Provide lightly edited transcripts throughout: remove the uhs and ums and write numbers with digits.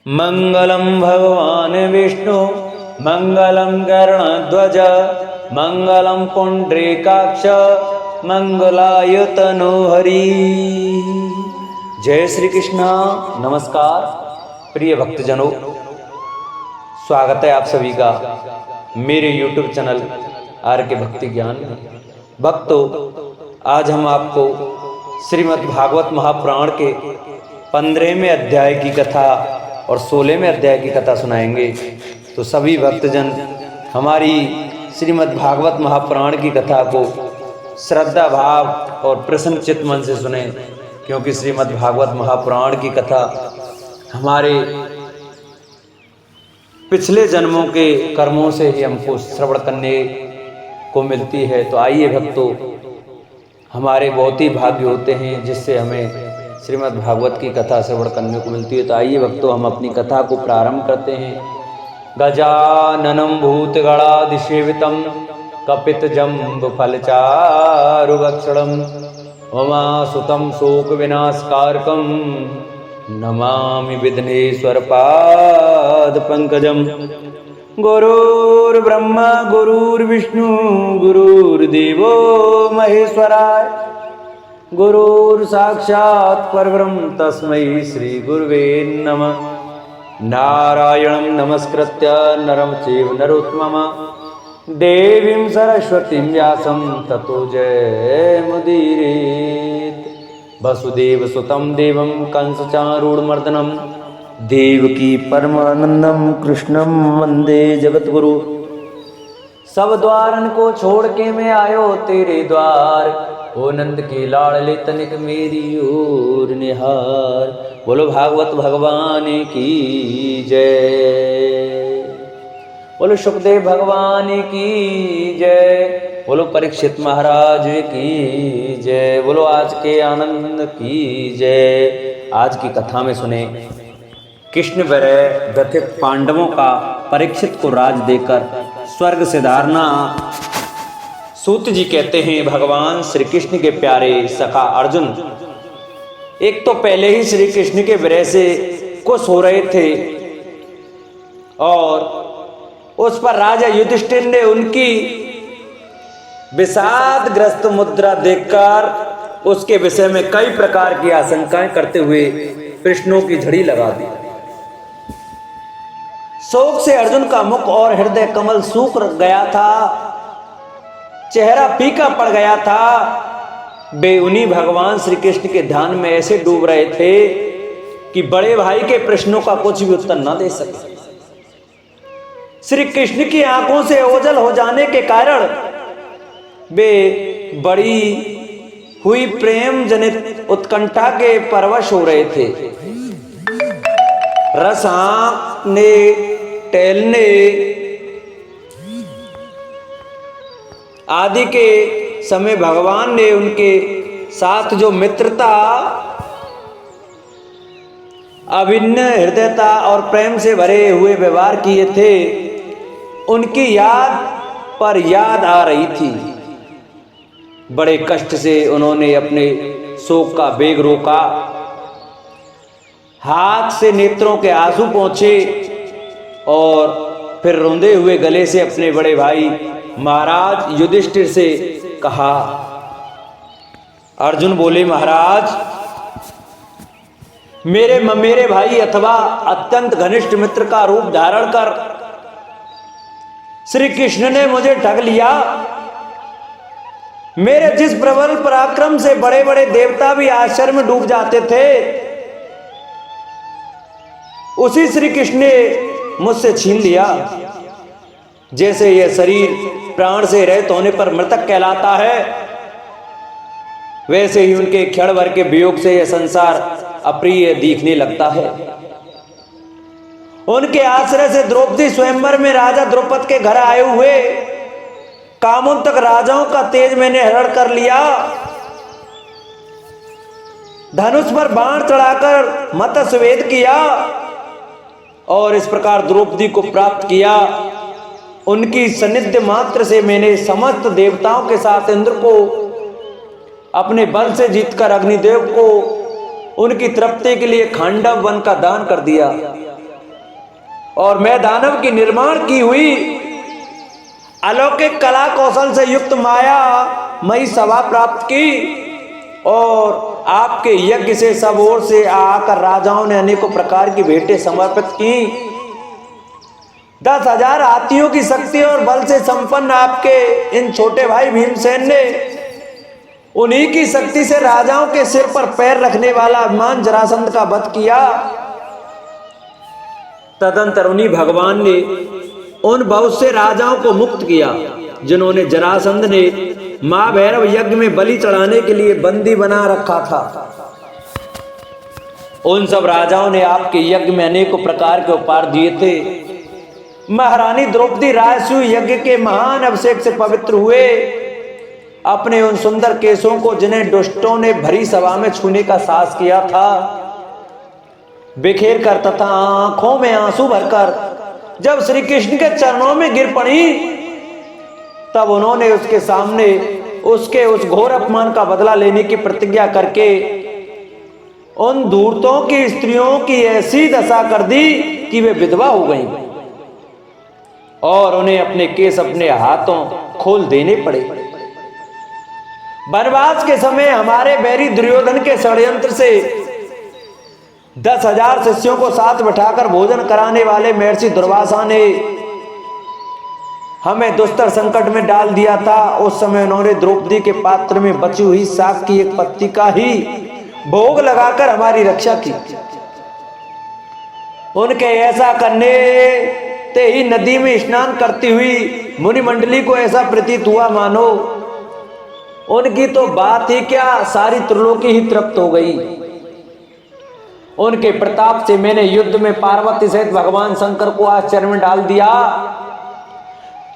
मंगलम भगवान विष्णु मंगलम गरुड़ध्वज मंगलम पुंडरीकाक्ष मंगलायतनो हरि। जय श्री कृष्णा। नमस्कार प्रिय भक्तजनों, स्वागत है आप सभी का मेरे YouTube चैनल आर के भक्ति ज्ञान में। भक्तों, आज हम आपको श्रीमद् भागवत महापुराण के 15वें अध्याय की कथा और 16वें अध्याय की कथा सुनाएंगे। तो सभी भक्तजन हमारी श्रीमद् भागवत महापुराण की कथा को श्रद्धा भाव और प्रसन्न चित्त मन से सुने, क्योंकि श्रीमद् भागवत महापुराण की कथा हमारे पिछले जन्मों के कर्मों से ही हमको श्रवण करने को मिलती है। तो आइए भक्तों, हमारे बहुत ही भाग्य होते हैं जिससे हमें श्रीमद् भागवत की कथा श्रवण करने को मिलती है। तो आइए भक्तों, हम अपनी कथा को प्रारंभ करते हैं। गजाननं भूतगणाधिसेवितं कपितजम्बफलचारुभक्षणं उमासुतं शोकविनाशकारकं नमामि विघ्नेश्वरपादपङ्कजं। गुरुर्ब्रह्मा गुरुर्विष्णु गुरुर्देवो महेश्वराय गुरुर् साक्षात् परब्रह्म तस्मै श्री गुरुवे नमः। नारायणं नमस्कृत्य नरं चैव नरोत्तमं देवीं सरस्वतीं व्यासं ततो जयमुदीरयेत्। वसुदेवसुतं देवं कंसचारूढमर्दनं देवकी परमानंदं कृष्णं वंदे जगद्गुरु। सब द्वारन को छोड़ के मैं आयो तेरे द्वार, ओ नंद के लाडले तनिक मेरी ओर निहार। बोलो भागवत भगवान की जय, बोलो सुखदेव भगवान की जय, बोलो परीक्षित महाराज की जय, बोलो आज के आनंद की जय। आज की कथा में सुने कृष्ण व्यथित पांडवों का परीक्षित को राज देकर स्वर्ग से धारना। सूत जी कहते हैं, भगवान श्री कृष्ण के प्यारे सखा अर्जुन एक तो पहले ही श्री कृष्ण के विरह से खुश हो रहे थे और उस पर राजा युधिष्ठिर ने उनकी विषादग्रस्त मुद्रा देखकर उसके विषय में कई प्रकार की आशंकाएं करते हुए प्रश्नों की झड़ी लगा दी। शोक से अर्जुन का मुख और हृदय कमल सूख गया था, चेहरा फीका पड़ गया था। वे उन्हीं भगवान श्री कृष्ण के ध्यान में ऐसे डूब रहे थे कि बड़े भाई के प्रश्नों का कुछ भी उत्तर न दे सके। श्री कृष्ण की आंखों से ओझल हो जाने के कारण वे बड़ी हुई प्रेम जनित उत्कंठा के परवश हो रहे थे। रस हाँकने टहलने आदि के समय भगवान ने उनके साथ जो मित्रता, अभिन्न हृदयता और प्रेम से भरे हुए व्यवहार किए थे, उनकी याद पर याद आ रही थी। बड़े कष्ट से उन्होंने अपने शोक का वेग रोका, हाथ से नेत्रों के आंसू पोंछे और फिर रोंदे हुए गले से अपने बड़े भाई महाराज युधिष्ठिर से कहा। अर्जुन बोले, महाराज मेरे भाई अथवा अत्यंत घनिष्ठ मित्र का रूप धारण कर श्री कृष्ण ने मुझे ठग लिया। मेरे जिस प्रबल पराक्रम से बड़े बड़े देवता भी आश्चर्य में डूब जाते थे, उसी श्री कृष्ण ने मुझसे छीन लिया। जैसे यह शरीर प्राण से रहित होने पर मृतक कहलाता है, वैसे ही उनके क्षण भर के वियोग से यह संसार अप्रिय दिखने लगता है। उनके आश्रय से द्रौपदी स्वयंवर में राजा द्रौपद के घर आए हुए कामों तक राजाओं का तेज मैंने हरण कर लिया। धनुष पर बाण चढ़ाकर मतस्वेद किया और इस प्रकार द्रौपदी को प्राप्त किया। उनकी सानिध्य मात्र से मैंने समस्त देवताओं के साथ इंद्र को अपने बल से जीतकर अग्निदेव को उनकी तृप्ति के लिए खांडव वन का दान कर दिया। और मैं दानव की निर्माण की हुई अलौकिक कला कौशल से युक्त माया मई सभा प्राप्त की और आपके यज्ञ से सब ओर से आकर राजाओं ने अनेकों प्रकार की भेंटें समर्पित की। 10,000 हाथियों की शक्ति और बल से संपन्न आपके इन छोटे भाई भीमसेन ने उन्हीं की शक्ति से राजाओं के सिर पर पैर रखने वाला अभिमान जरासंध का वध किया। तदंतर उन्हीं भगवान ने उन बहुत से राजाओं को मुक्त किया जिन्होंने जरासंध ने मां भैरव यज्ञ में बलि चढ़ाने के लिए बंदी बना रखा था। उन सब राजाओं ने आपके यज्ञ में अनेकों प्रकार के उपहार दिए थे। महारानी द्रौपदी राजसूय यज्ञ के महान अभिषेक से पवित्र हुए अपने उन सुंदर केशों को जिन्हें दुष्टों ने भरी सभा में छूने का साहस किया था बिखेर कर तथा आंखों में आंसू भरकर जब श्री कृष्ण के चरणों में गिर पड़ी तब उन्होंने उसके सामने उसके उस घोर अपमान का बदला लेने की प्रतिज्ञा करके उन धूर्तों की स्त्रियों की ऐसी दशा कर दी कि वे विधवा हो गईं और उन्हें अपने केस अपने हाथों खोल देने पड़े। वनवास के समय हमारे बैरी दुर्योधन के षड्यंत्र से 10,000 शिष्यों को साथ बिठाकर भोजन कराने वाले महर्षि दुर्वासा ने हमें दुस्तर संकट में डाल दिया था। उस समय उन्होंने द्रौपदी के पात्र में बची हुई शाक की एक पत्ती का ही भोग लगाकर हमारी रक्षा की। उनके ऐसा करने ते ही नदी में स्नान करती हुई मुनि मंडली को ऐसा प्रतीत हुआ मानो उनकी तो बात ही क्या, सारी त्रिलोकी ही तृप्त हो गई। उनके प्रताप से मैंने युद्ध में पार्वती सहित भगवान शंकर को आश्चर्य में डाल दिया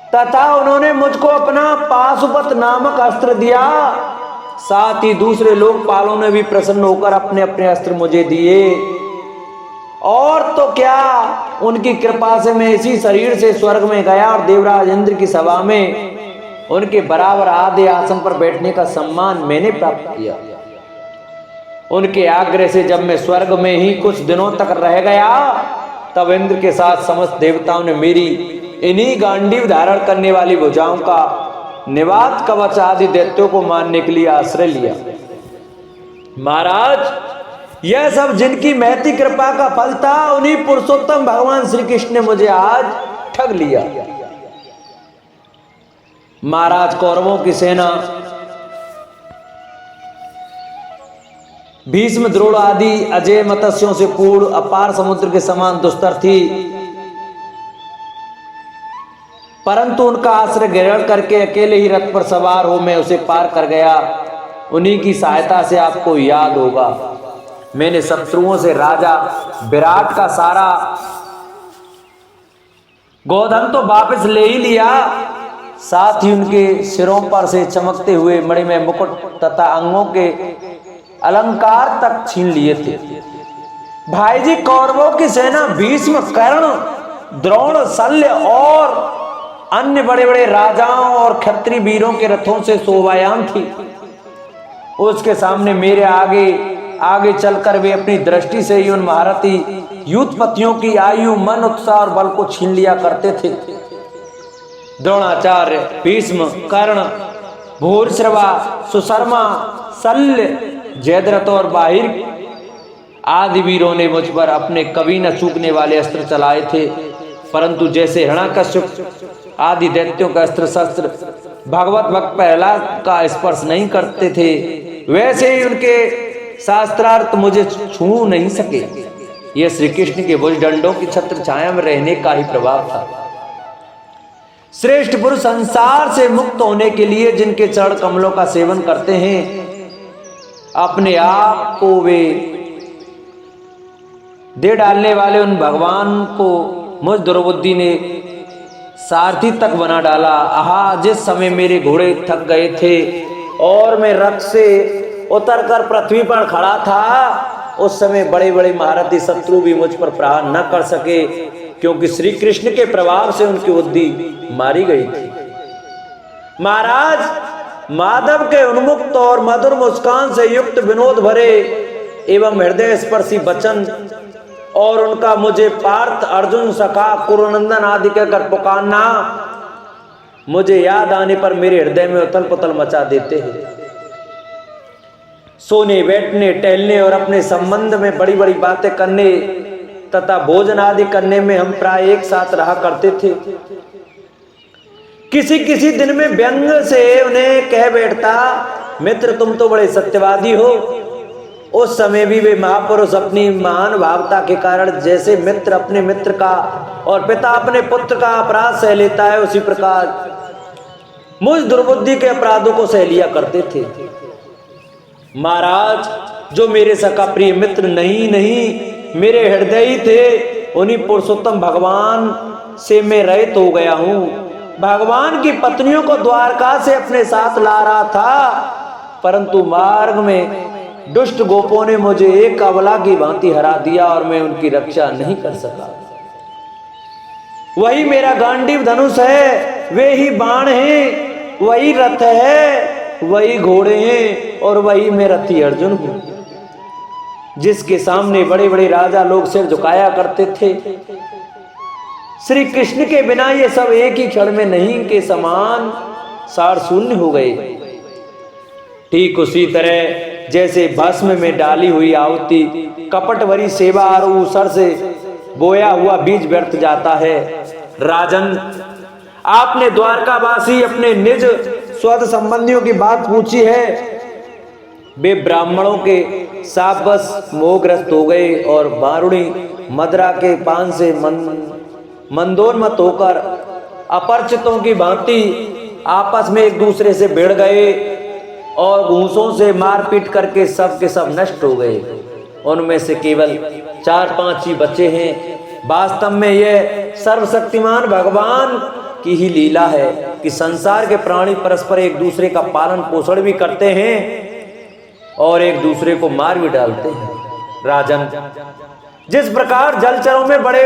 तथा उन्होंने मुझको अपना पाशुपत नामक अस्त्र दिया। साथ ही दूसरे लोकपालों ने भी प्रसन्न होकर अपने अपने अस्त्र मुझे दिए। और तो क्या, उनकी कृपा से मैं इसी शरीर से स्वर्ग में गया और देवराज इंद्र की सभा में उनके बराबर आधे आसन पर बैठने का सम्मान मैंने प्राप्त किया। उनके आग्रह से जब मैं स्वर्ग में ही कुछ दिनों तक रह गया तब इंद्र के साथ समस्त देवताओं ने मेरी इन्हीं गांडीव धारण करने वाली भुजाओं का निवात कवच आदि दैत्यों को मारने के लिए आश्रय लिया। महाराज, यह सब जिनकी महती कृपा का फल था उन्हीं पुरुषोत्तम भगवान श्री कृष्ण ने मुझे आज ठग लिया। महाराज, कौरवों की सेना भीष्म द्रोण आदि अजय मत्स्यों से पूर्ण अपार समुद्र के समान दुस्तर थी, परंतु उनका आश्रय ग्रहण करके अकेले ही रथ पर सवार हो मैं उसे पार कर गया। उन्हीं की सहायता से आपको याद होगा मैंने शत्रुओं से राजा विराट का सारा गोधन तो वापस ले ही लिया, साथ ही उनके सिरों पर से चमकते हुए मणिमय मुकुट तथा अंगों के अलंकार तक छीन लिए थे। भाई जी, कौरवों की सेना भीष्म, कर्ण, द्रोण, शल्य और अन्य बड़े बड़े राजाओं और क्षत्रिय वीरों के रथों से शोभायाम थी। उसके सामने मेरे आगे चलकर वे अपनी दृष्टि से ही उन महारथी युद्धपतियों की आयु, मन, उत्साह और बल को छीन लिया करते थे। द्रोणाचार्य, भीष्म, कर्ण, भूरिश्रवा, सुशर्मा, शल्य, जयद्रथ और बाहिर आदि वीरों ने मुझ पर अपने कभी न चूकने वाले अस्त्र चलाए थे, परंतु जैसे हिरण्यकश्यप आदि दैत्यों का अस्त्र शस्त्र भगवत भक्त प्रहलाद का स्पर्श नहीं करते थे, वैसे ही उनके शास्त्रार्थ मुझे छू नहीं सके। यह श्री कृष्ण के भुजदंडों की छत्र छाया में रहने का ही प्रभाव था। श्रेष्ठ पुरुष संसार से मुक्त होने के लिए जिनके चरण कमलों का सेवन करते हैं, अपने आप को वे दे डालने वाले उन भगवान को मुझ दुर्बुद्धि ने सारथी तक बना डाला। आहा, जिस समय मेरे घोड़े थक गए थे और मैं रथ से उतरकर पृथ्वी पर खड़ा था, उस समय बड़े बड़े महारथी शत्रु भी मुझ पर प्रहार न कर सके, क्योंकि श्री कृष्ण के प्रभाव से उनकी बुद्धि मारी गई थी। महाराज, माधव के उन्मुक्त और मधुर मुस्कान से युक्त विनोद भरे एवं हृदय स्पर्शी वचन और उनका मुझे पार्थ, अर्जुन, सखा, कुरुनंदन आदि कहकर पुकारना मुझे याद आने पर मेरे हृदय में उथल पुथल मचा देते हैं। सोने, बैठने, टहलने और अपने संबंध में बड़ी बड़ी बातें करने तथा भोजन आदि करने में हम प्राय एक साथ रहा करते थे। किसी किसी दिन में व्यंग से उन्हें कह बैठता, मित्र तुम तो बड़े सत्यवादी हो। उस समय भी वे महापुरुष अपनी महान भावता के कारण जैसे मित्र अपने मित्र का और पिता अपने पुत्र का अपराध सह लेता है, उसी प्रकार मुझ दुर्बुद्धि के अपराधों को सह लिया करते थे। महाराज, जो मेरे सका प्रिय मित्र नहीं मेरे हृदय ही थे, उन्हीं पुरुषोत्तम भगवान से मैं रहित हो गया हूँ। भगवान की पत्नियों को द्वारका से अपने साथ ला रहा था, परंतु मार्ग में दुष्ट गोपों ने मुझे एक अबला की भांति हरा दिया और मैं उनकी रक्षा नहीं कर सका। वही मेरा गांडीव धनुष है, वे ही बाण हैं, वही रथ है, वही घोड़े हैं और वही मैं रथी अर्जुन हूं, जिसके सामने बड़े बड़े राजा लोग सिर झुकाया करते थे। श्री कृष्ण के बिना ये सब एक ही क्षण में नहीं के समान सार शून्य हो गए। ठीक उसी तरह जैसे भस्म में डाली हुई आहुति कपट भरी सेवा और ऊसर से बोया हुआ बीज व्यर्थ जाता है। राजन, आपने द्वारकावासी अपने निज स्वद संबंधियों की बात पूछी है। वे ब्राह्मणों के साथ बस मोहग्रस्त हो गए और बारुणी मदरा के पान से मंदोन्मत होकर अपरिचितों की भांति आपस में एक दूसरे से भिड़ गए और घूंसों से मारपीट करके सब के सब नष्ट हो गए। उनमें से केवल 4-5 ही बचे हैं। वास्तव में यह सर्वशक्तिमान भगवान की ही लीला है कि संसार के प्राणी परस्पर एक दूसरे का पालन पोषण भी करते हैं और एक दूसरे को मार भी डालते हैं। राजन, जिस प्रकार जलचरों में बड़े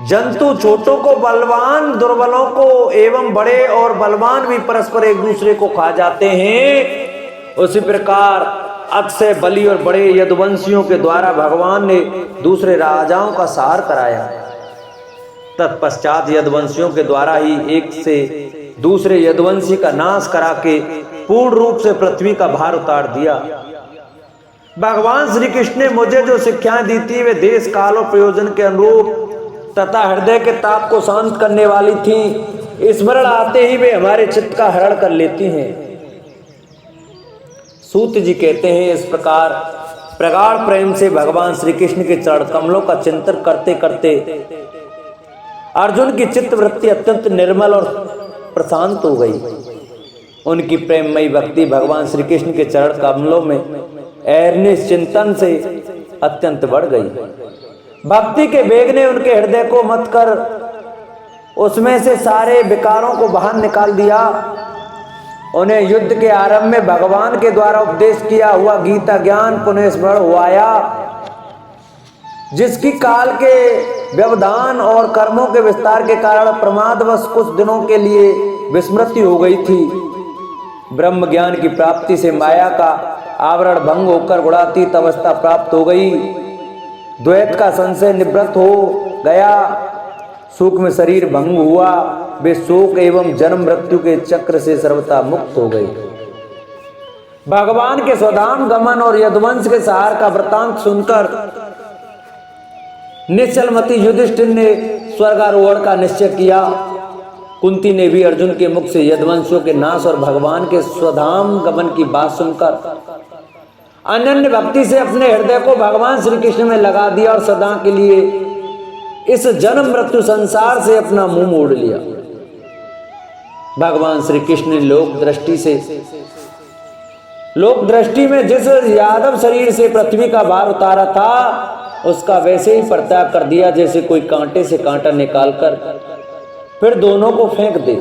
जंतु छोटों को बलवान, दुर्बलों को एवं बड़े और बलवान भी परस्पर एक दूसरे को खा जाते हैं, उसी प्रकार अक्षय बलि और बड़े यदुवंशियों के द्वारा भगवान ने दूसरे राजाओं का सहार कराया। तत्पश्चात यदुवंशियों के द्वारा ही एक से दूसरे यदुवंशी का नाश करा के पूर्ण रूप से पृथ्वी का भार उतार दिया। भगवान श्री कृष्ण ने मुझे जो शिक्षाएं दी थी वे देश काल और प्रयोजन के अनुरूप तथा हृदय के ताप को शांत करने वाली थी। स्मरण आते ही वे हमारे चित्त का हरण कर लेती हैं। सूत जी कहते हैं, इस प्रकार प्रगाढ़ प्रेम से भगवान श्री कृष्ण के चरण कमलों का चिंतन करते करते अर्जुन की चित्त वृत्ति अत्यंत निर्मल और प्रशांत हो गई। उनकी प्रेममयी भक्ति भगवान श्री कृष्ण के चरण कमलों में एहरनिश चिंतन से अत्यंत बढ़ गई। भक्ति के वेग ने उनके हृदय को मत कर उसमें से सारे विकारों को बाहर निकाल दिया। उन्हें युद्ध के आरंभ में भगवान के द्वारा उपदेश किया हुआ गीता ज्ञान पुनः स्मरण हुआया, जिसकी काल के व्यवधान और कर्मों के विस्तार के कारण प्रमादवश कुछ दिनों के लिए विस्मृति हो गई थी। ब्रह्म ज्ञान की प्राप्ति से माया का आवरण भंग होकर गुणातीत अवस्था प्राप्त हो गई। द्वैत का संशय निवृत्त हो गया। सूक्ष्म शरीर भंग हुआ। वे शोक एवं जन्म मृत्यु के चक्र से सर्वथा मुक्त हो गए। भगवान के स्वधाम गमन और यदुवंश के सहार का वृतांत सुनकर निश्चलमती युधिष्ठिर ने स्वर्गारोहण का निश्चय किया। कुंती ने भी अर्जुन के मुख से यदुवंशियों के नाश और भगवान के स्वधाम गमन की बात सुनकर अनन्य भक्ति से अपने हृदय को भगवान श्री कृष्ण में लगा दिया और सदा के लिए इस जन्म मृत्यु संसार से अपना मुंह मोड़ लिया। भगवान श्री कृष्ण ने लोक दृष्टि में जिस यादव शरीर से पृथ्वी का भार उतारा था उसका वैसे ही परित्याग कर दिया जैसे कोई कांटे से कांटा निकालकर फिर दोनों को फेंक दे।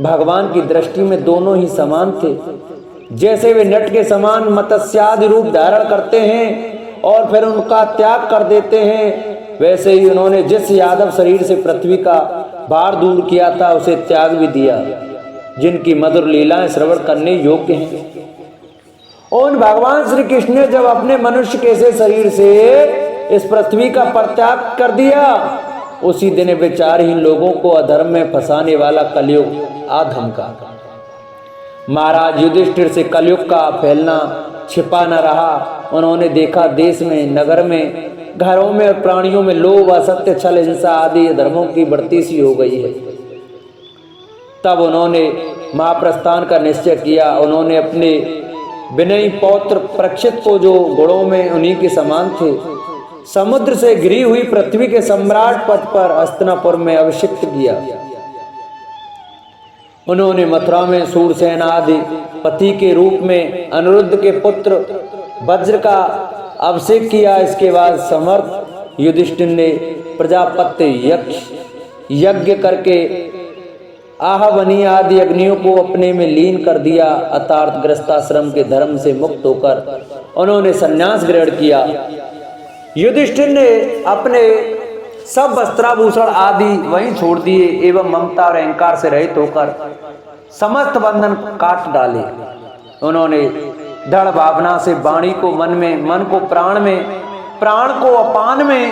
भगवान की दृष्टि में दोनों ही समान थे। जैसे वे नट के समान मत्स्यादि रूप धारण करते हैं और फिर उनका त्याग कर देते हैं, वैसे ही उन्होंने जिस यादव शरीर से पृथ्वी का भार दूर किया था उसे त्याग भी दिया। जिनकी मधुर लीलाएं श्रवण करने योग्य हैं उन भगवान श्री कृष्ण ने जब अपने मनुष्य के से शरीर से इस पृथ्वी का परित्याग कर दिया, उसी दिन विचारहीन लोगों को अधर्म में फंसाने वाला कलयुग आधम का महाराज युधिष्ठिर से कलयुग का फैलना छिपा न रहा। उन्होंने देखा देश में, नगर में, घरों में और प्राणियों में लोभ, असत्य, छल, हिंसा आदि धर्मों की बढ़ती सी हो गई है। तब उन्होंने महाप्रस्थान का निश्चय किया। उन्होंने अपने विनयी पौत्र परीक्षित को, जो गुणों में उन्हीं के समान थे, समुद्र से घिरी हुई पृथ्वी के सम्राट पद पर हस्तिनापुर में अभिषिक्त किया। उन्होंने मथुरा में सूरसेन आदि पति के रूप में अनिरुद्ध के पुत्र वज्र का अभिषेक किया। इसके बाद समर्थ युधिष्ठिर ने प्रजापत्य यज्ञ करके आहवनी आदि अग्नियों को अपने में लीन कर दिया। अर्थात गृहस्थाश्रम के धर्म से मुक्त होकर उन्होंने संन्यास ग्रहण किया। युधिष्ठिर ने अपने सब वस्त्राभूषण आदि वहीं छोड़ दिए एवं ममता और अहंकार से रहित होकर समस्त बंधन काट डाले। उन्होंने दृढ़ भावना से वाणी को मन में, मन को प्राण में, प्राण को अपान में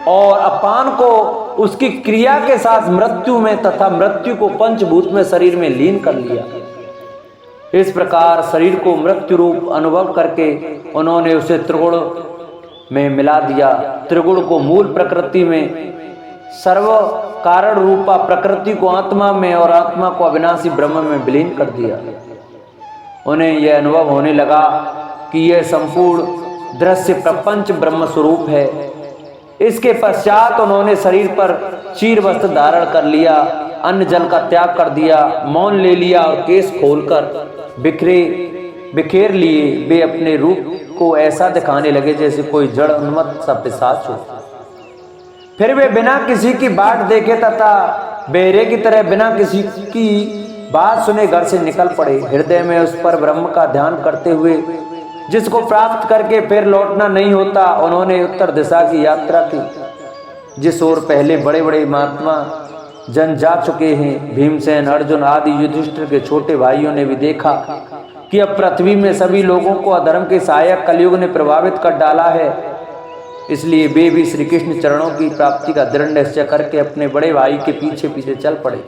और अपान को उसकी क्रिया के साथ मृत्यु में तथा मृत्यु को पंचभूत में शरीर में लीन कर लिया। इस प्रकार शरीर को मृत्यु रूप अनुभव करके उन्होंने उसे त्रिगुण में मिला दिया। त्रिगुण को मूल प्रकृति में, सर्व कारण रूपा प्रकृति को आत्मा में और आत्मा को अविनाशी ब्रह्म में विलीन कर दिया। उन्हें यह अनुभव होने लगा कि यह संपूर्ण दृश्य प्रपंच ब्रह्म स्वरूप है। इसके पश्चात उन्होंने शरीर पर चीर वस्त्र धारण कर लिया, अन्न जल का त्याग कर दिया, मौन ले लिया और केस खोलकर बिखेर लिए। वे अपने रूप को ऐसा दिखाने लगे जैसे कोई जड़ उन्मत्त सा पिशाच हो। फिर वे बिना किसी की बाट देखे तथा बेरे की तरह बिना किसी की बात सुने घर से निकल पड़े। हृदय में उस पर ब्रह्म का ध्यान करते हुए, जिसको प्राप्त करके फिर लौटना नहीं होता, उन्होंने उत्तर दिशा की यात्रा की, जिस ओर पहले बड़े बड़े महात्मा जन जा चुके हैं। भीमसेन, अर्जुन आदि युधिष्ठिर के छोटे भाइयों ने भी देखा कि अब पृथ्वी में सभी लोगों को अधर्म के सहायक कलयुग ने प्रभावित कर डाला है। इसलिए वे भी श्री कृष्ण चरणों की प्राप्ति का दृढ़ निश्चय करके अपने बड़े भाई के पीछे पीछे चल पड़े।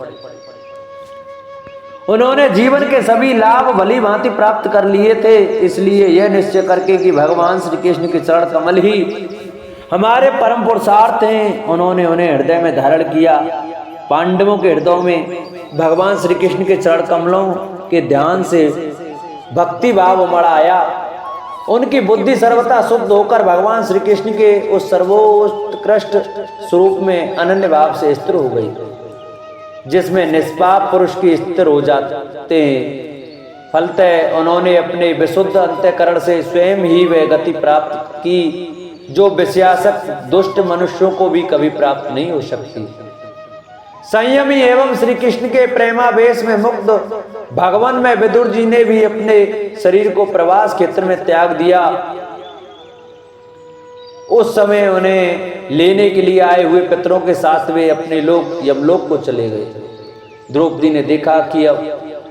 उन्होंने जीवन के सभी लाभ भली भांति प्राप्त कर लिए थे। इसलिए यह निश्चय करके कि भगवान श्री कृष्ण के चरण कमल ही हमारे परम पुरुषार्थ हैं, उन्होंने उन्हें हृदय में धारण किया। पांडवों के हृदयों में भगवान श्री कृष्ण के चरण कमलों के ध्यान से भक्ति भाव उमड़ आया। उनकी बुद्धि सर्वथा शुद्ध होकर भगवान श्री कृष्ण के उस सर्वोत्कृष्ट स्वरूप में अनन्य भाव से स्थिर हो गई, जिसमें निष्पाप पुरुष की स्थिर हो जाते हैं। फलतः उन्होंने अपने विशुद्ध अंतःकरण से स्वयं ही वह गति प्राप्त की जो विषयासक्त दुष्ट मनुष्यों को भी कभी प्राप्त नहीं हो सकती। संयमी एवं श्री कृष्ण के प्रेमावेश में मुग्ध भगवान में विदुर जी ने भी अपने शरीर को प्रवास क्षेत्र में त्याग दिया। उस समय उन्हें लेने के लिए आए हुए पितरों के साथ वे अपने लोग यमलोक को चले गए। द्रौपदी ने देखा कि अब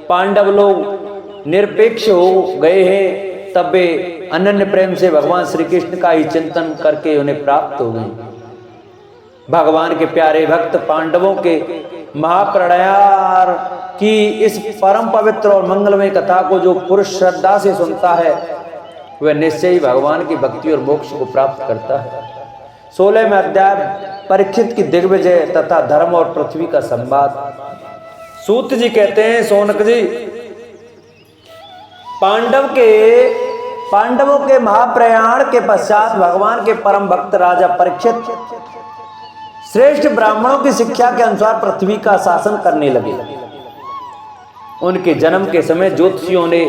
पांडव लोग निरपेक्ष हो गए हैं, तब वे अनन्य प्रेम से भगवान श्री कृष्ण का ही चिंतन करके उन्हें प्राप्त हो गए। भगवान के प्यारे भक्त पांडवों के महाप्रणयार की इस परम पवित्र और मंगलमय कथा को जो पुरुष श्रद्धा से सुनता है, वह निश्चय ही भगवान की भक्ति और मोक्ष को प्राप्त करता है। 16वें अध्याय परीक्षित की दिग्विजय तथा धर्म और पृथ्वी का संवाद। सूत जी कहते हैं, सोनक जी, पांडवों के महाप्रयाण के पश्चात भगवान के परम भक्त राजा परीक्षित श्रेष्ठ ब्राह्मणों की शिक्षा के अनुसार पृथ्वी का शासन करने लगे। उनके जन्म के समय ज्योतिषियों ने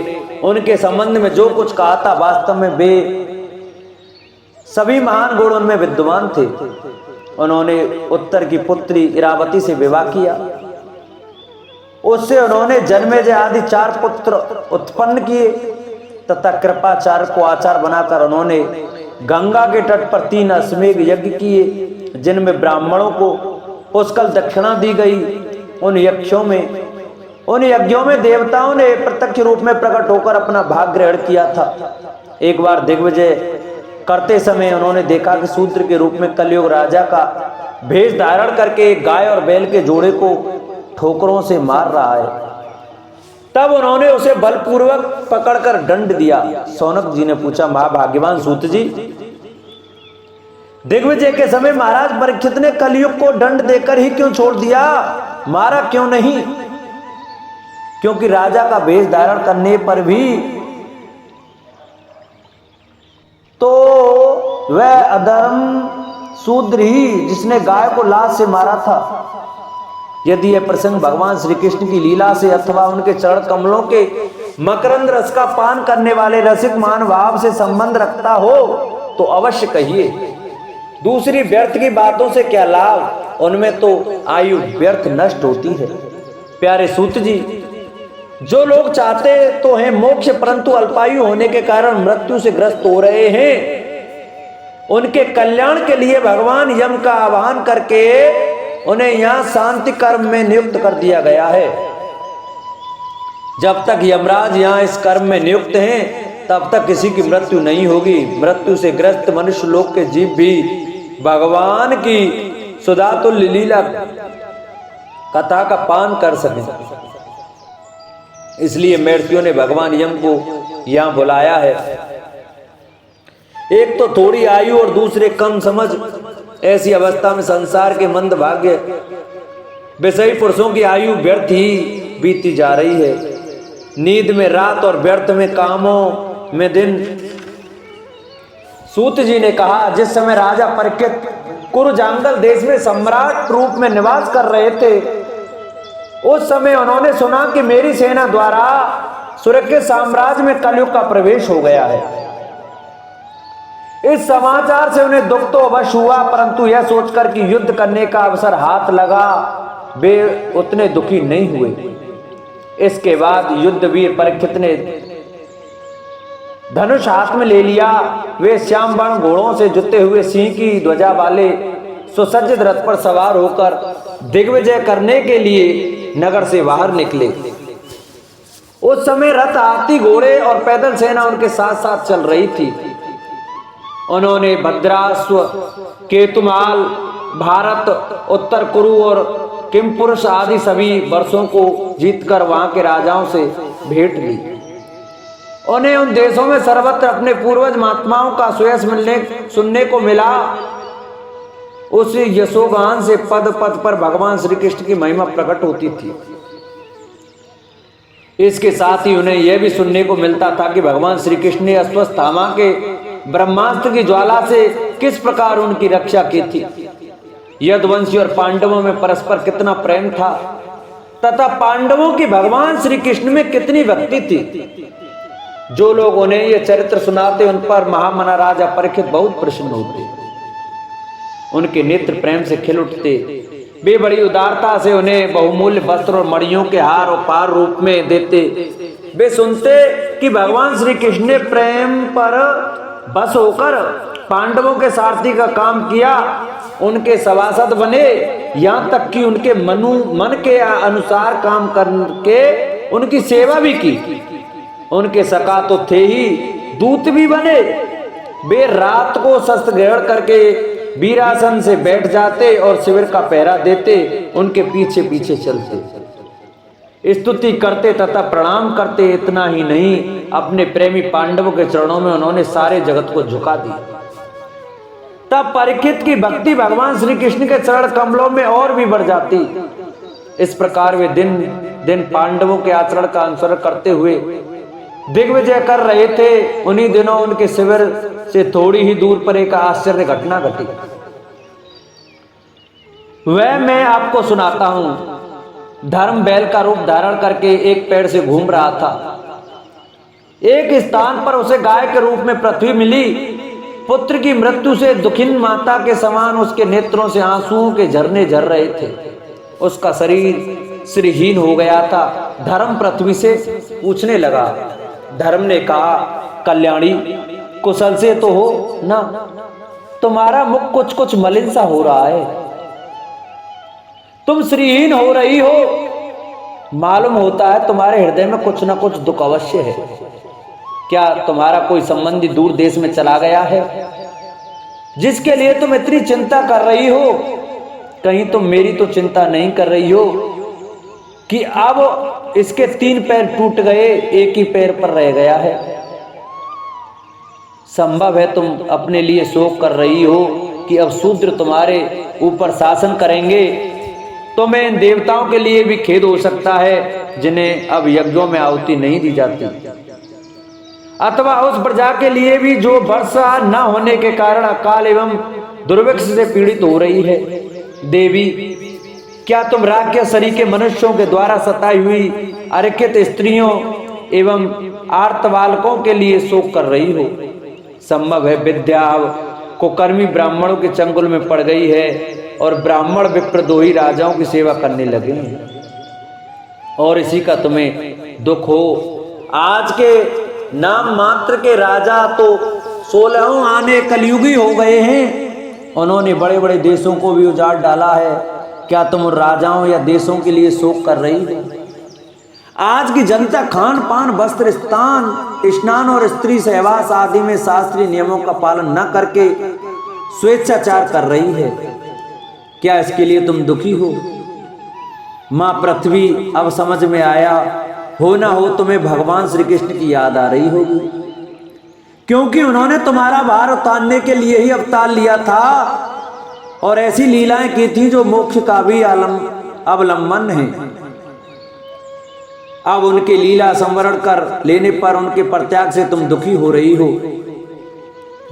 उनके संबंध में जो कुछ कहा था, वास्तव में वे सभी महान गुण उनमें विद्यमान थे। उन्होंने उत्तर की पुत्री इरावती से विवाह किया। उससे उन्होंने जन्मेजय आदि 4 पुत्र उत्पन्न किए तथा कृपाचार्य को आचार बनाकर उन्होंने गंगा के तट पर 3 अश्वमेध यज्ञ किए, जिनमें ब्राह्मणों को पुष्कल दक्षिणा दी गई। उन यक्षों में उन यज्ञों में देवताओं ने प्रत्यक्ष रूप में प्रकट होकर अपना भाग ग्रहण किया था। एक बार दिग्विजय करते समय उन्होंने देखा कि शूद्र के रूप में कलयुग राजा का भेष धारण करके एक गाय और बैल के जोड़े को ठोकरों से मार रहा है। तब उन्होंने उसे बलपूर्वक पकड़कर दंड दिया। शौनक जी ने पूछा, महाभाग्यवान सूत जी, दिग्विजय के समय महाराज परीक्षित ने कलयुग को दंड देकर ही क्यों छोड़ दिया, मारा क्यों नहीं? क्योंकि राजा का भेष धारण करने पर भी तो वह अधर्म शूद्र ही जिसने गाय को लात से मारा था। यदि यह प्रसंग भगवान श्री कृष्ण की लीला से अथवा उनके चरण कमलों के मकरंद रस का पान करने वाले रसिक महानुभाव से संबंध रखता हो तो अवश्य कहिए। दूसरी व्यर्थ की बातों से क्या लाभ, उनमें तो आयु व्यर्थ नष्ट होती है। प्यारे सूत जी, जो लोग चाहते तो हैं मोक्ष परंतु अल्पायु होने के कारण मृत्यु से ग्रस्त हो रहे हैं, उनके कल्याण के लिए भगवान यम का आह्वान करके उन्हें यहां शांति कर्म में नियुक्त कर दिया गया है। जब तक यमराज यहां इस कर्म में नियुक्त हैं तब तक किसी की मृत्यु नहीं होगी। मृत्यु से ग्रस्त मनुष्य लोक के जीव भी भगवान की सुधातुल्य लीला कथा का पान कर सकें। इसलिए महर्षियों ने भगवान यम को यहां बुलाया है। एक तो थोड़ी आयु और दूसरे कम समझ, ऐसी अवस्था में संसार के मंद भाग्य विषयी पुरुषों की आयु व्यर्थ ही बीती जा रही है। नींद में रात और व्यर्थ में कामों में दिन। सूत जी ने कहा, जिस समय राजा परीक्षित कुरुजांगल देश में सम्राट रूप में निवास कर रहे थे, उस समय उन्होंने सुना कि मेरी सेना द्वारा सुरक्षित साम्राज्य में कलयुग का प्रवेश हो गया है। इस समाचार से उन्हें दुख तो अवश्य हुआ, परंतु यह सोचकर कि युद्ध करने का अवसर हाथ लगा, वे उतने दुखी नहीं हुए। इसके बाद युद्ध वीर परीक्षित ने धनुष हाथ में ले लिया। वे श्याम वर्ण घोड़ों से जुते हुए सिंह की ध्वजा वाले सुसज्जित रथ पर सवार होकर दिग्विजय करने के लिए नगर से बाहर निकले। उस समय रथ, हाथी, घोड़े और पैदल सेना उनके साथ साथ चल रही थी। उन्होंने भद्राश्व, केतुमाल, भारत, उत्तर कुरु और किमपुरुष आदि सभी वर्षों को जीतकर वहां के राजाओं से भेंट ली। उन्हें उन देशों में सर्वत्र अपने पूर्वज महात्माओं का सुयश सुनने को मिला। उस यशोगान से पद पद पर भगवान श्री कृष्ण की महिमा प्रकट होती थी। इसके साथ ही उन्हें यह भी सुनने को मिलता था कि भगवान श्री कृष्ण ने अश्वत्थामा के ब्रह्मास्त्र की ज्वाला से किस प्रकार उनकी रक्षा की थी। यदुवंशी और पांडवों में परस्पर कितना प्रेम था तथा पांडवों की भगवान श्री कृष्ण में कितनी भक्ति थी। जो लोग उन्हें यह चरित्र सुनाते उन पर महामना राजा परीक्षित बहुत प्रसन्न होते, उनके नेत्र प्रेम से खिल उठते। वे बड़ी उदारता से उन्हें बहुमूल्य वस्त्र और मणियों के हार और पार रूप में देते। वे सुनते कि भगवान श्री कृष्ण ने प्रेम पर बस होकर पांडवों के सारथी का काम किया, उनके सभासद बने, यहाँ तक कि उनके मन के अनुसार काम करके उनकी सेवा भी की। उनके सखा तो थे ही, दूत भी बने। वे रात को शस्त्र ग्रहण करके वीरासन से बैठ जाते और शिविर का पहरा देते, उनके पीछे पीछे चलते, स्तुति करते तथा प्रणाम करते। इतना ही नहीं, अपने प्रेमी पांडवों के चरणों में उन्होंने सारे जगत को झुका दिया। तब परीक्षित की भक्ति भगवान श्री कृष्ण के चरण कमलों में और भी बढ़ जाती। इस प्रकार वे दिन दिन पांडवों के आचरण का अनुसरण करते हुए दिग्विजय कर रहे थे। उन्हीं दिनों उनके शिविर से थोड़ी ही दूर पर एक आश्चर्य घटना घटी। वह मैं आपको सुनाता हूं। धर्म बैल का रूप धारण करके एक पेड़ से घूम रहा था। एक स्थान पर उसे गाय के रूप में पृथ्वी मिली। पुत्र की मृत्यु से दुखिन माता के समान उसके नेत्रों से आंसुओं के झरने झर रहे थे। उसका शरीर श्रीहीन हो गया था। धर्म पृथ्वी से पूछने लगा। धर्म ने कहा, कल्याणी, कुशल से तो हो ना? तुम्हारा मुख कुछ कुछ मलिन सा हो रहा है। तुम श्रीहीन हो रही हो। मालूम होता है तुम्हारे हृदय में कुछ न कुछ दुख अवश्य है। क्या तुम्हारा कोई संबंधी दूर देश में चला गया है जिसके लिए तुम इतनी चिंता कर रही हो? कहीं तुम मेरी तो चिंता नहीं कर रही हो कि अब इसके 3 पैर टूट गए, एक ही पैर पर रह गया है? संभव है तुम अपने लिए शोक कर रही हो कि अब शूद्र तुम्हारे ऊपर शासन करेंगे। तुम्हें इन देवताओं के लिए भी खेद हो सकता है जिन्हें अब यज्ञों में आहुति नहीं दी जाती, अथवा उस प्रजा के लिए भी जो वर्षा न होने के कारण अकाल एवं दुर्भिक्ष से पीड़ित हो रही है। देवी, क्या तुम राक्षसरी के मनुष्यों के द्वारा सताई हुई अरक्षित स्त्रियों एवं आर्त बालकों के लिए शोक कर रही हो? संभव है विद्या कुकर्मी ब्राह्मणों के चंगुल में पड़ गई है और ब्राह्मण विप्रद्रोही राजाओं की सेवा करने लगे हैं और इसी का तुम्हें दुख हो। आज के नाम मात्र के राजा तो 16 आने कलयुगी हो गए हैं। उन्होंने बड़े बड़े देशों को भी उजाड़ डाला है। क्या तुम उन राजाओं या देशों के लिए शोक कर रही हो? आज की जनता खान पान वस्त्र स्नान और स्त्री सहवास आदि में शास्त्रीय नियमों का पालन न करके स्वेच्छाचार कर रही है। क्या इसके लिए तुम दुखी हो? मां पृथ्वी, अब समझ में आया हो ना हो तुम्हें भगवान श्री कृष्ण की याद आ रही होगी, क्योंकि उन्होंने तुम्हारा भार उतारने के लिए ही अवतार लिया था और ऐसी लीलाएं की थी जो मोक्ष का भी अवलंबन है। अब उनके लीला संवरण कर लेने पर उनके परित्याग से तुम दुखी हो रही हो।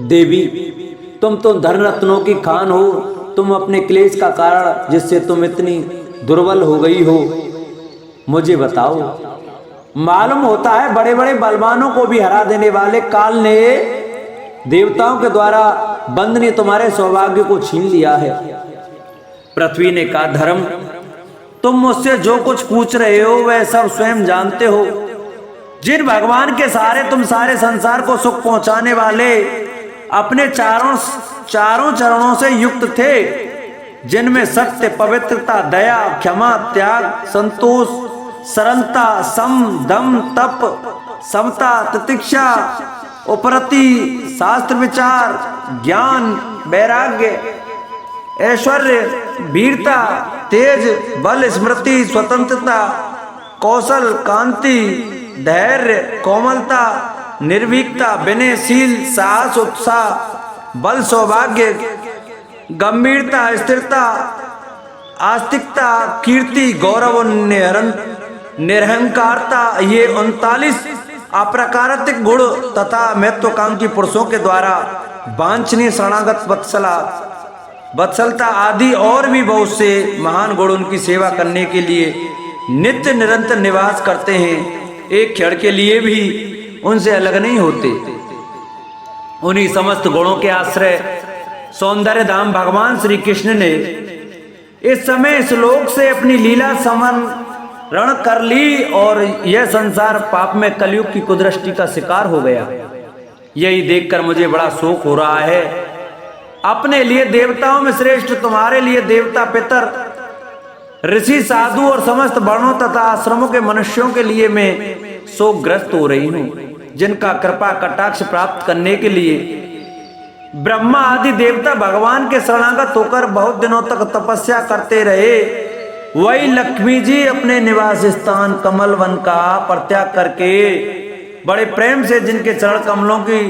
देवी, तुम तो धन रत्नों की खान हो। तुम अपने क्लेश का कारण जिससे तुम इतनी दुर्बल हो गई हो मुझे बताओ। मालूम होता है बड़े बड़े बलवानों को भी हरा देने वाले काल ने देवताओं के द्वारा बंद ने तुम्हारे सौभाग्य को छीन लिया है। पृथ्वी ने कहा, धर्म, तुम मुझसे जो कुछ पूछ रहे हो वह सब स्वयं जानते हो। जिन भगवान के सहारे तुम सारे संसार को सुख पहुंचाने वाले अपने चारों चरणों से युक्त थे, जिनमें सत्य, पवित्रता, दया, क्षमा, त्याग, संतोष, सरलता, सम, दम, तप, समता, तितिक्षा, उपरति, शास्त्र विचार, ज्ञान, वैराग्य, ऐश्वर्य, वीरता, तेज, बल, स्मृति, स्वतंत्रता, कौशल, कांति, धैर्य, कोमलता, निर्भीकता, विनयशील, साहस, उत्साह, बल, सौभाग्य, गंभीरता, स्थिरता, आस्तिकता, कीर्ति, गौरव, निरहंकारता, ये 39 अप्राकृतिक गुण तथा महत्वाकांक्षी पुरुषों के द्वारा वांछनीय शरणागत वत्सलता आदि और भी बहुत से महान गुण उनकी सेवा करने के लिए नित्य निरंतर निवास करते हैं। एक क्षण के लिए भी उनसे अलग नहीं होते। उन्हीं समस्त गुणों के आश्रय सौंदर्य धाम भगवान श्री कृष्ण ने इस समय इस लोक से अपनी लीला समरण कर ली और यह संसार पाप में कलयुग की कुदृष्टि का शिकार हो गया। यही देखकर मुझे बड़ा शोक हो रहा है। अपने लिए देवताओं में श्रेष्ठ तुम्हारे लिए देवता, पितर, ऋषि, साधु और समस्त वर्णों तथा आश्रमों के मनुष्यों के लिए मैं शोकग्रस्त हो रही हूँ, जिनका कृपा कटाक्ष प्राप्त करने के लिए ब्रह्मा आदि देवता भगवान के शरणागत होकर बहुत दिनों तक तपस्या करते रहे। वही लक्ष्मी जी अपने निवास स्थान कमल वन का परित्याग करके बड़े प्रेम से जिनके चरण कमलों की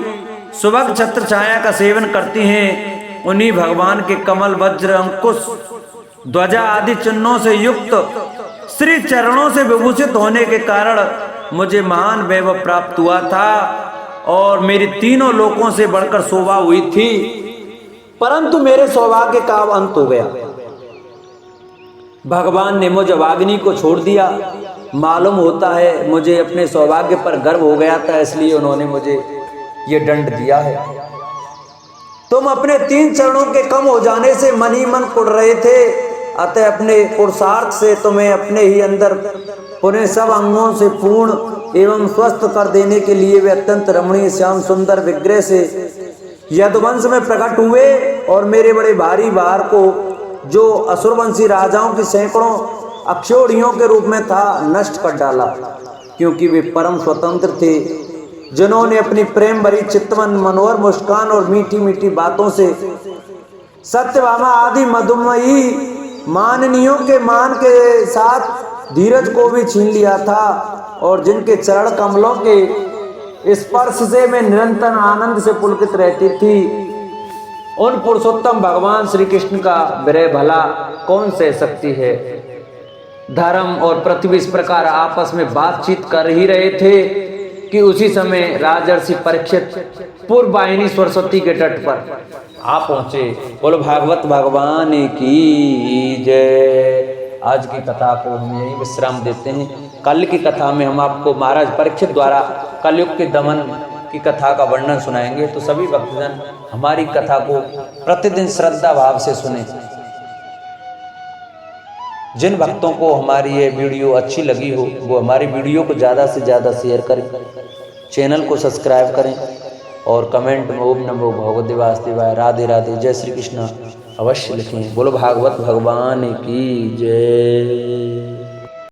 सुभग छत्र छाया का सेवन करती हैं, उन्हीं भगवान के कमल, वज्र, अंकुश, ध्वजा आदि चिन्हों से युक्त श्री चरणों से विभूषित होने के कारण मुझे महान वैभव प्राप्त हुआ था और मेरी तीनों लोकों से बढ़कर शोभा हुई थी, परंतु मेरे सौभाग्य का अब अंत हो गया। भगवान ने मुझ अभागिनी को छोड़ दिया। मालूम होता है मुझे अपने सौभाग्य पर गर्व हो गया था, इसलिए उन्होंने मुझे ये दंड दिया है। तुम अपने 3 चरणों के कम हो जाने से मन ही मन कुड़ रहे थे, अतः अपने पुरुषार्थ से तुम्हें अपने ही अंदर पुनः सब अंगों से पूर्ण एवं स्वस्थ कर देने के लिए वे अत्यंत रमणीय श्याम सुंदर विग्रह से यदुवंश में प्रकट हुए और मेरे बड़े भारी भार को जो असुरवंशी राजाओं की सैकड़ों अक्षोहिणियों के रूप में था, नष्ट कर डाला, क्योंकि वे परम स्वतंत्र थे, जिन्होंने अपनी प्रेम भरी चितवन मनोहर मुस्कान और मीठी मीठी बातों से सत्यभामा आदि मधुमयी माननियों के मान के साथ धीरज को भी छीन लिया था, और जिनके चरण कमलों के स्पर्श से मैं निरंतर आनंद से पुलकित रहती थी, उन पुरुषोत्तम भगवान श्री कृष्ण का विरह भला कौन सह सकती है। धर्म और पृथ्वी इस प्रकार आपस में बातचीत कर ही रहे थे कि उसी समय राजर्षि परीक्षित पूर्ववाहिनी सरस्वती के तट पर आ पहुंचे। बोलो भागवत भगवान की जय। आज की कथा को हम यही विश्राम देते हैं। कल की कथा में हम आपको महाराज परीक्षित द्वारा कलयुग के दमन की कथा का वर्णन सुनाएंगे। तो सभी भक्तजन हमारी कथा को प्रतिदिन श्रद्धा भाव से सुने। जिन भक्तों को हमारी ये वीडियो अच्छी लगी हो वो हमारी वीडियो को ज़्यादा से ज़्यादा शेयर करें, चैनल को सब्सक्राइब करें और कमेंट में ओम नमो भगवते वासुदेवाय, राधे राधे, जय श्री कृष्ण अवश्य लिखें। बोलो भागवत भगवान की जय।